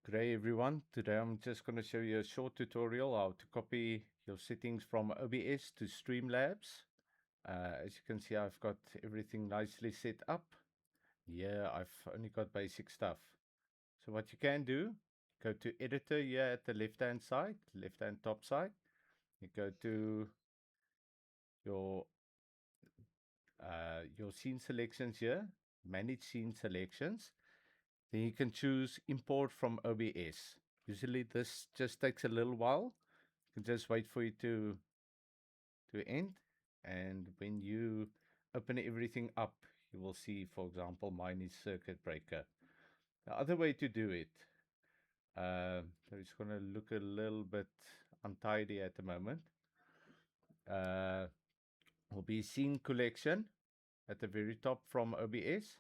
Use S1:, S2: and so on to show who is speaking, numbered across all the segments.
S1: Good day everyone. Today I'm just going to show you a short tutorial how to copy your settings from OBS to Streamlabs. As you can see, I've got everything nicely set up. Here I've only got basic stuff. So what you can do, go to editor here at the left hand side, left hand top side. You go to your scene selections here, manage scene selections. Then you can choose import from OBS. Usually this just takes a little while. You can just wait for it to end. And when you open everything up, you will see, for example, mine is circuit breaker. The other way to do it, so it's going to look a little bit untidy at the moment, uh, will be scene collection at the very top from OBS.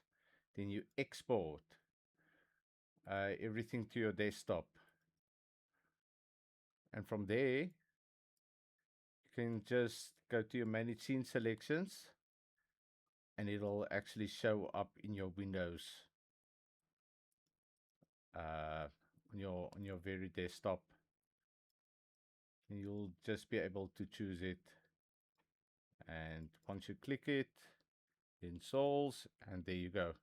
S1: Then you export everything to your desktop. And from there, you can just go to your manage scene selections and it'll actually show up in your Windows on your very desktop. And you'll just be able to choose it. And once you click it, it installs, and there you go.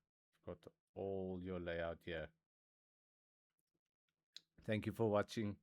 S1: You've got all your layout here. Thank you for watching.